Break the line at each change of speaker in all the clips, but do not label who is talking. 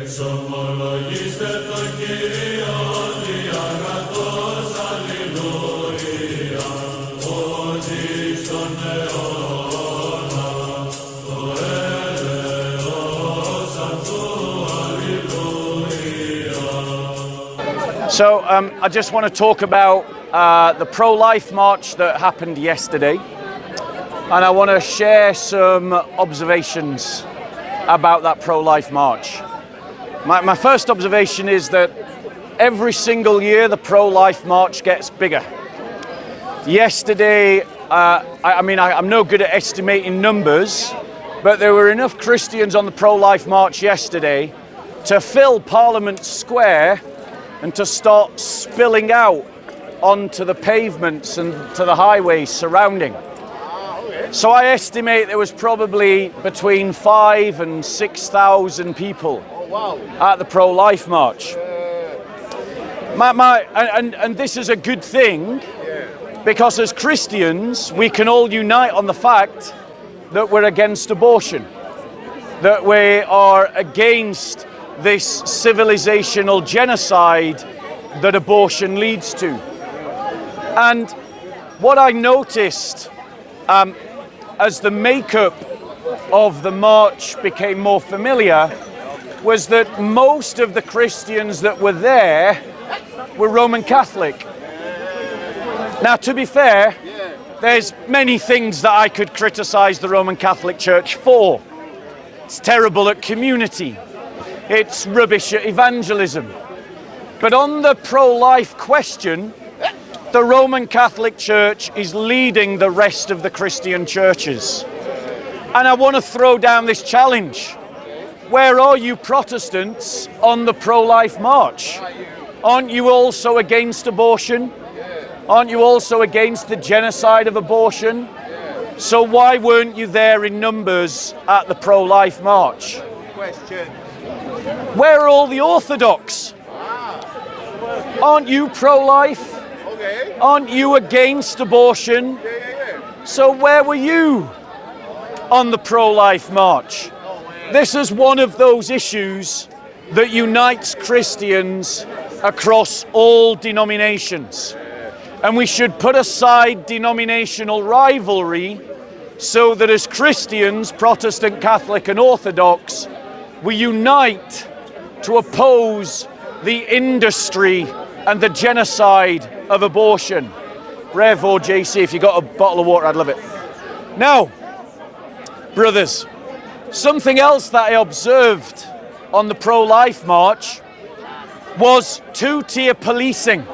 So I just want to talk about the pro-life march that happened yesterday, and I want to share some observations about that pro-life march. My first observation is that every single year the pro-life march gets bigger. Yesterday, I'm no good at estimating numbers, but there were enough Christians on the pro-life march yesterday to fill Parliament Square and to start spilling out onto the pavements and to the highways surrounding. So I estimate there was probably between 5,000 and 6,000 people at the pro-life march. And this is a good thing, because as Christians we can all unite on the fact that we're against abortion, that we are against this civilizational genocide that abortion leads to. And what I noticed as the makeup of the march became more familiar was that most of the Christians that were there were Roman Catholic. Now, to be fair, there's many things that I could criticize the Roman Catholic Church for. It's terrible at community. It's rubbish at evangelism. But on the pro-life question, the Roman Catholic Church is leading the rest of the Christian churches. And I want to throw down this challenge. Where are you Protestants on the pro-life march? Aren't you also against abortion? Aren't you also against the genocide of abortion? So why weren't you there in numbers at the pro-life march?
Question.
Where are all the Orthodox? Aren't you pro-life?
Okay.
Aren't you against abortion? So where were you on the pro-life march? This is one of those issues that unites Christians across all denominations. And we should put aside denominational rivalry so that as Christians, Protestant, Catholic and Orthodox, we unite to oppose the industry and the genocide of abortion. Rev or JC, if you got a bottle of water, I'd love it. Now, brothers, something else that I observed on the pro-life march was two-tier policing.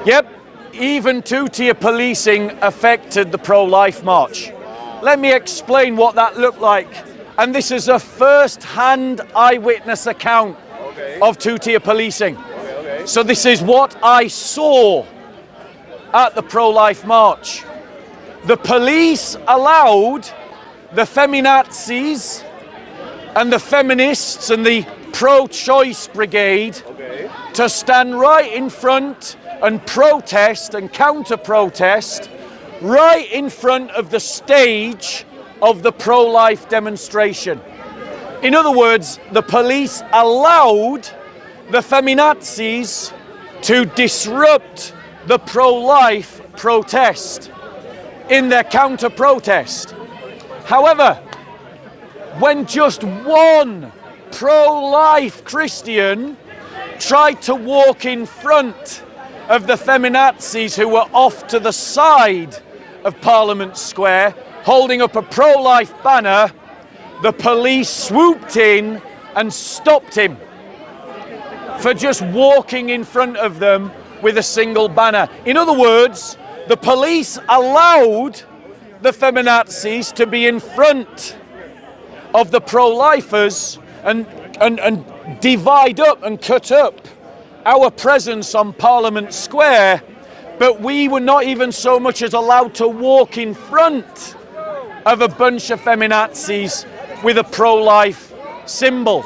Yep, even two-tier policing affected the pro-life march. Let me explain what that looked like. And this is a first-hand eyewitness account of two-tier policing. So this is what I saw at the pro-life march. The police allowed the feminazis and the feminists and the pro-choice brigade to stand right in front and protest and counter-protest right in front of the stage of the pro-life demonstration. In other words, the police allowed the feminazis to disrupt the pro-life protest in their counter-protest. However, when just one pro-life Christian tried to walk in front of the feminazis who were off to the side of Parliament Square holding up a pro-life banner, the police swooped in and stopped him for just walking in front of them with a single banner. In other words, the police allowed the feminazis to be in front of the pro-lifers and divide up and cut up our presence on Parliament Square, but we were not even so much as allowed to walk in front of a bunch of feminazis with a pro-life symbol.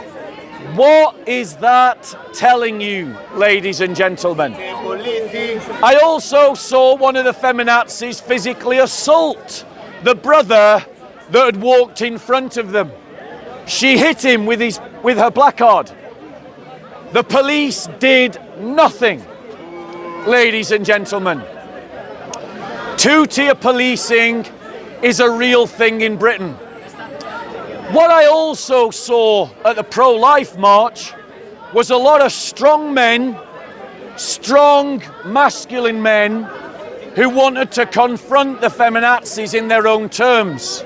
What is that telling you, ladies and gentlemen? I also saw one of the feminazis physically assault the brother that had walked in front of them. She hit him with her placard. The police did nothing. Ladies and gentlemen, two-tier policing is a real thing in Britain. What I also saw at the pro-life march was a lot of strong men, strong masculine men who wanted to confront the feminazis in their own terms,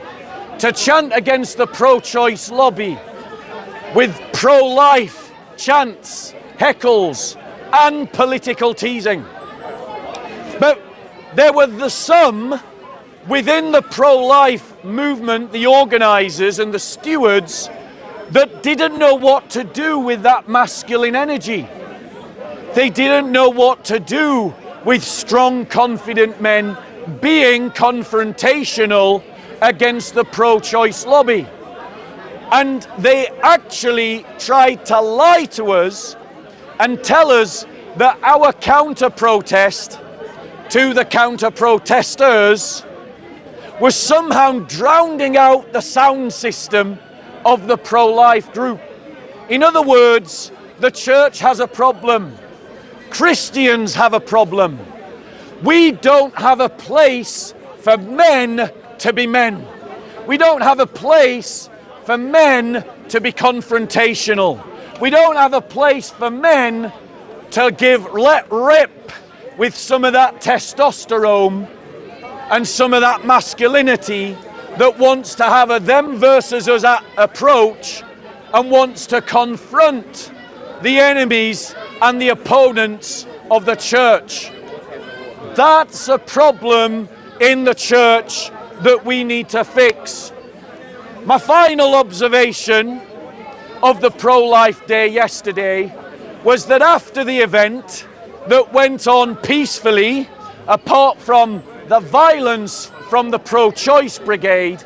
to chant against the pro-choice lobby with pro-life chants, heckles and political teasing. But there were some within the pro-life movement, the organisers and the stewards, that didn't know what to do with that masculine energy. They didn't know what to do with strong, confident men being confrontational against the pro-choice lobby. And they actually tried to lie to us and tell us that our counter-protest to the counter-protesters was somehow drowning out the sound system of the pro-life group. In other words, the church has a problem. Christians have a problem. We don't have a place for men to be men. We don't have a place for men to be confrontational. We don't have a place for men to let rip with some of that testosterone and some of that masculinity that wants to have a them versus us approach and wants to confront the enemies and the opponents of the church. That's a problem in the church that we need to fix. My final observation of the pro-life day yesterday was that after the event that went on peacefully, apart from the violence from the pro-choice brigade,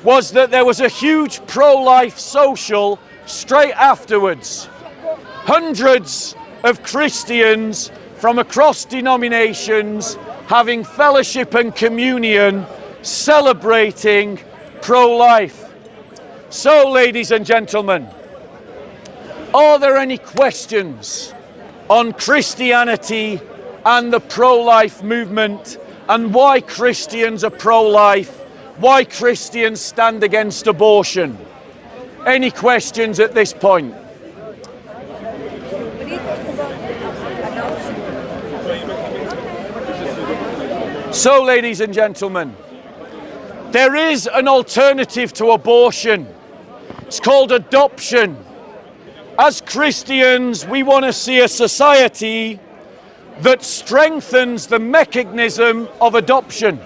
was that there was a huge pro-life social straight afterwards. Hundreds of Christians from across denominations having fellowship and communion, celebrating pro-life. So, ladies and gentlemen, are there any questions on Christianity and the pro-life movement and why Christians are pro-life, why Christians stand against abortion? Any questions at this point? So, ladies and gentlemen, there is an alternative to abortion. It's called adoption. As Christians, we want to see a society that strengthens the mechanism of adoption,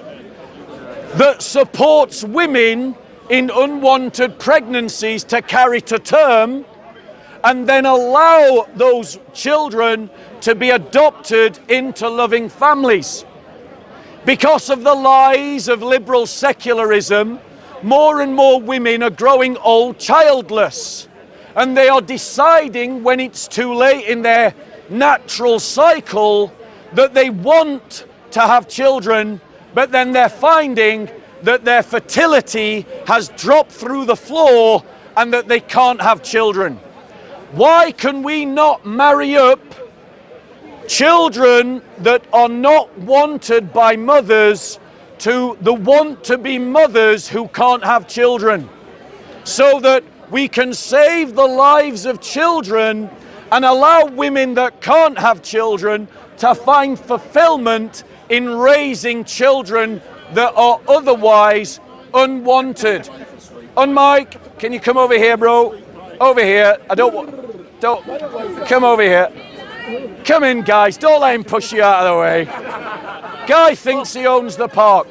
that supports women in unwanted pregnancies to carry to term, and then allow those children to be adopted into loving families. Because of the lies of liberal secularism, more and more women are growing old childless, and they are deciding when it's too late in their natural cycle that they want to have children, but then they're finding that their fertility has dropped through the floor and that they can't have children. Why can we not marry up children that are not wanted by mothers to the want-to-be mothers who can't have children, so that we can save the lives of children and allow women that can't have children to find fulfillment in raising children that are otherwise unwanted? On Mike, can you come over here, bro? Over here. Don't come over here. Come in, guys. Don't let him push you out of the way. Guy thinks he owns the park.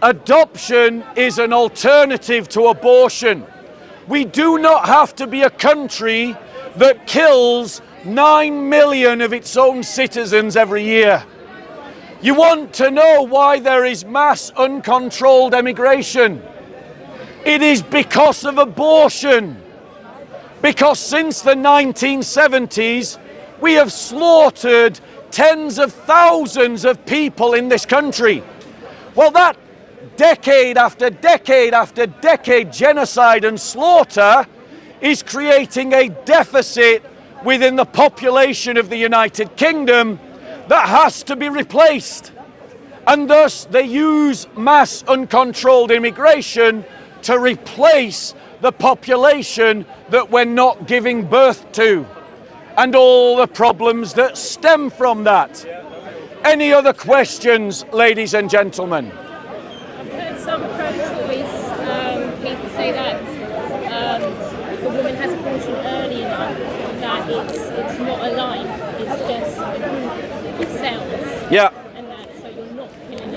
Adoption is an alternative to abortion. We do not have to be a country that kills 9 million of its own citizens every year. You want to know why there is mass uncontrolled emigration? It is because of abortion. Because since the 1970s, we have slaughtered tens of thousands of people in this country. Well, that decade after decade after decade genocide and slaughter is creating a deficit within the population of the United Kingdom that has to be replaced. And thus they use mass uncontrolled immigration to replace the population that we're not giving birth to, and all the problems that stem from that. Any other questions, ladies and gentlemen?
I've heard some pro-choice people say that if a woman has abortion early enough, that it's not a life, it's just a group of cells.
Yeah.
And that, so you're not killing a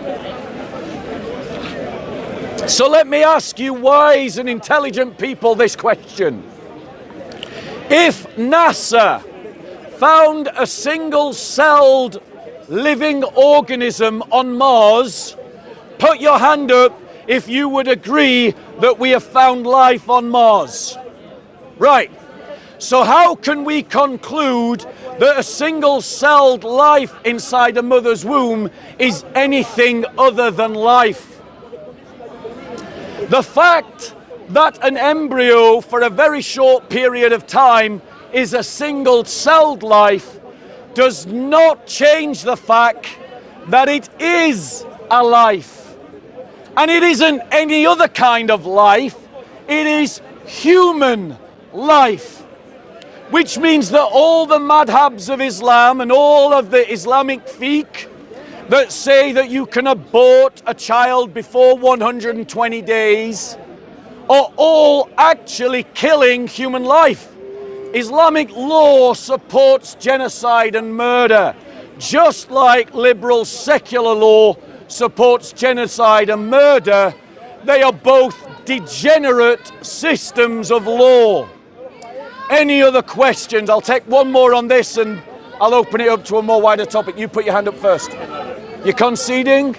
life.
So let me ask you wise and intelligent people this question. If NASA found a single-celled living organism on Mars, put your hand up if you would agree that we have found life on Mars. Right. So how can we conclude that a single-celled life inside a mother's womb is anything other than life? The fact that an embryo for a very short period of time is a single-celled life does not change the fact that it is a life. And it isn't any other kind of life, it is human life. Which means that all the madhabs of Islam and all of the Islamic fiqh that say that you can abort a child before 120 days are all actually killing human life. Islamic law supports genocide and murder, just like liberal secular law supports genocide and murder. They are both degenerate systems of law. Any other questions? I'll take one more on this and I'll open it up to a more wider topic. You put your hand up first. You're conceding?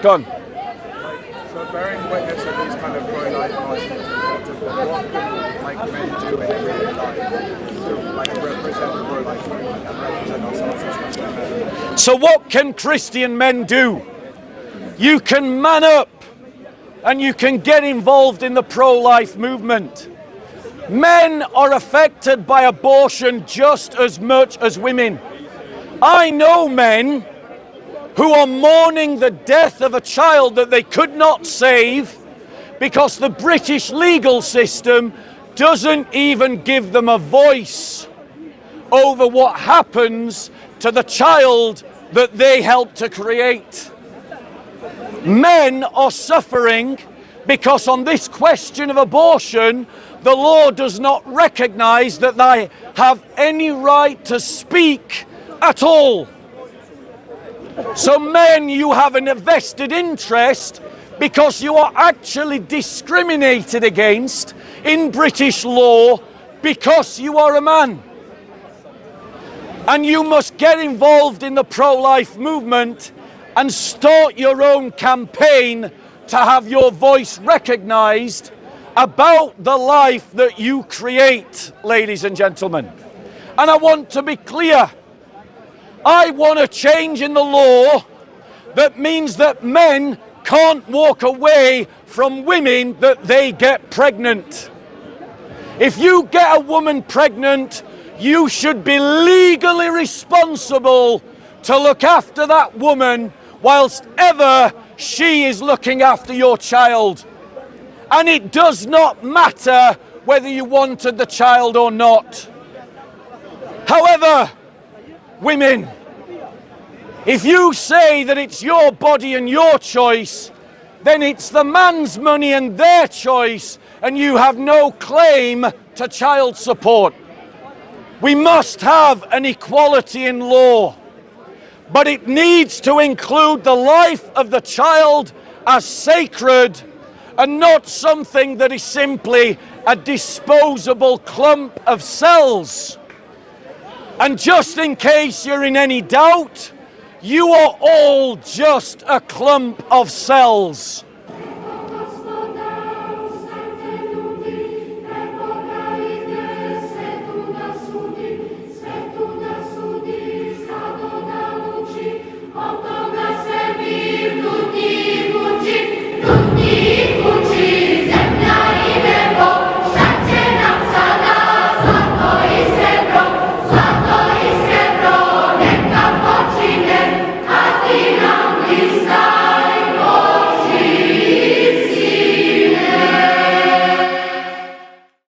Go on.
So bearing witness of these kind of pro-life arguments, what can like men do in everyday life to like represent the pro-life movement and represent ourselves as men?
So what can Christian men do? You can man up and you can get involved in the pro-life movement. Men are affected by abortion just as much as women. I know men who are mourning the death of a child that they could not save because the British legal system doesn't even give them a voice over what happens to the child that they helped to create. Men are suffering because on this question of abortion, the law does not recognize that they have any right to speak at all. So men, you have a vested interest because you are actually discriminated against in British law because you are a man. And you must get involved in the pro-life movement and start your own campaign to have your voice recognized about the life that you create, ladies and gentlemen. And I want to be clear. I want a change in the law that means that men can't walk away from women that they get pregnant. If you get a woman pregnant, you should be legally responsible to look after that woman whilst ever she is looking after your child. And it does not matter whether you wanted the child or not. However, women, if you say that it's your body and your choice, then it's the man's money and their choice, and you have no claim to child support. We must have an equality in law, but it needs to include the life of the child as sacred and not something that is simply a disposable clump of cells. And just in case you're in any doubt, you are all just a clump of cells.